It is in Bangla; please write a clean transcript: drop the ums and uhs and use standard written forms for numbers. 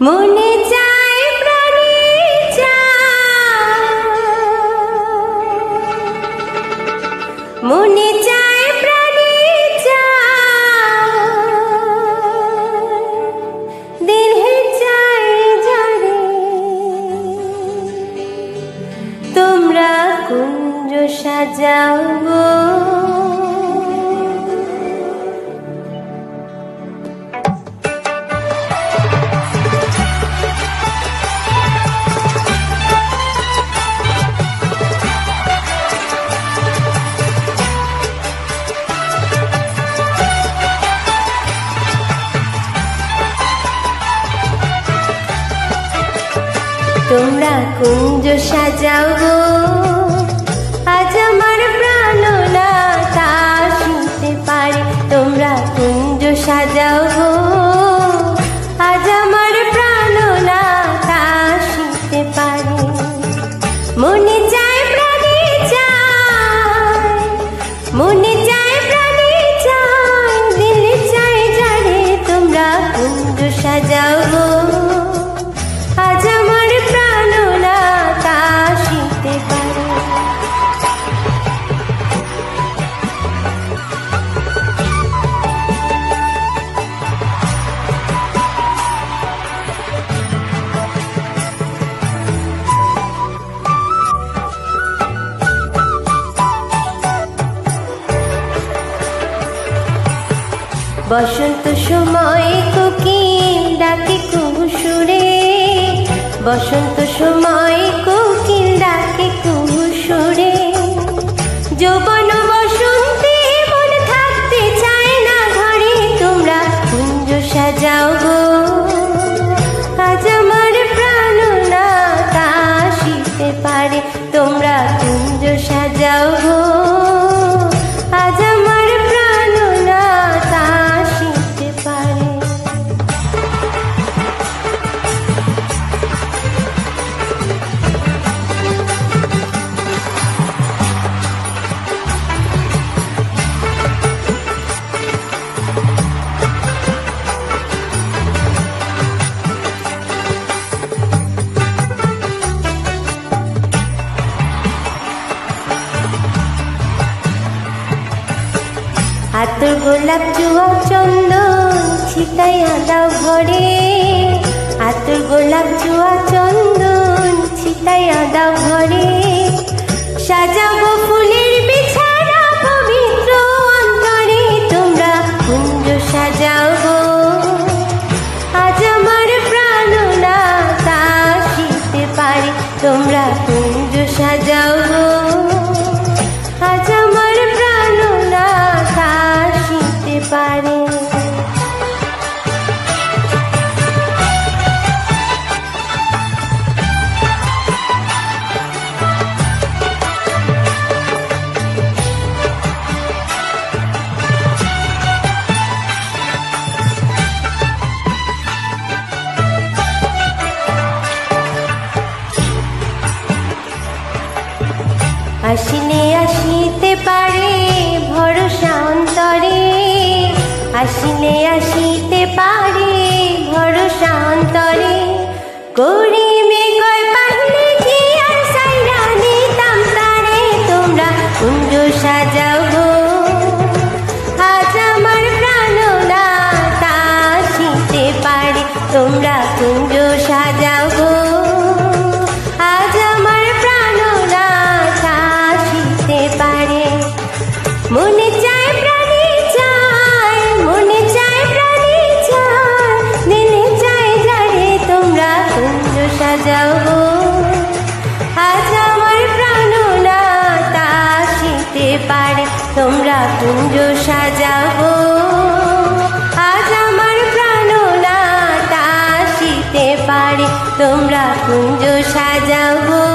মনে চায় প্রাণে চায়, মনে চায় প্রাণে চায়, দেহে চায় জানে তোমরা কুঞ্জ সাজাও গো। তোমরা কুঞ্জ সাজাও গো, আজ আমার প্রাণনাথ আসিতে পারে। তোমরা কুঞ্জ সাজাও গো, আজ আমার প্রাণনাথ আসিতে পারে। মনে চায় প্রাণে চায়, মনে চায় প্রাণে চায়, দিলে চায় জানে তোমরা কুঞ্জ সাজাও গো, আজ আমার প্রাণনাথ আসিতে পারে। বসন্ত সময় কোকিল ডাকে কুহু সুরে, বসন্ত সময় কোকিল ডাকে কুহু সুরে। যৌবন বসন্তে মন থাকতে চায় না ঘরে, তোমরা কুঞ্জ সাজাও গো, আজ আমার প্রাণনাথ আসিতে পারে। তোমরা কুঞ্জ সাজাও গো, আজ আমার প্রাণনাথ আসিতে পারে। আতর গোলাপ জুয়া চন্দন ছিটাইয়া দাও ঘরে, আতর গোলাপ জুয়া চন্দন ছিটাইয়া দাও ঘরে। সাজাবো ফুলের বিছানা পবিত্র অন্তরে, তোমরা কুঞ্জ সাজাও গো, আজ আমার প্রাণনাথ আসিতে পারে। তোমরা কুঞ্জ সাজাও গো, আজ আমার প্রাণনাথ আসিতে পারে। আসিলে আসিতে পারে ভরসা অন্তরে, আসিলে আসিতে পারে ভরসা অন্তরে। করিমে কয় পাহিলে কি আর সাইরা নিতাম তারে। তোমরা কুঞ্জ সাজাও গো, আজ আমার প্রাণনাথ আসিতে পারে। তোমরা কুঞ্জ সাজাও গো, আজ আমার প্রাণনাথ আসিতে পারে। মনে চায় প্রাণে চায়, মনে চায় প্রাণে চায়, দিলে চায় জানে তোমরা কুঞ্জ সাজাও গো, আজ আমার প্রাণনাথ আসিতে পারে। তোমরা কুঞ্জ সাজাও গো, আজ আমার প্রাণনাথ আসিতে পারে। তোমরা কুঞ্জ সাজাও গো।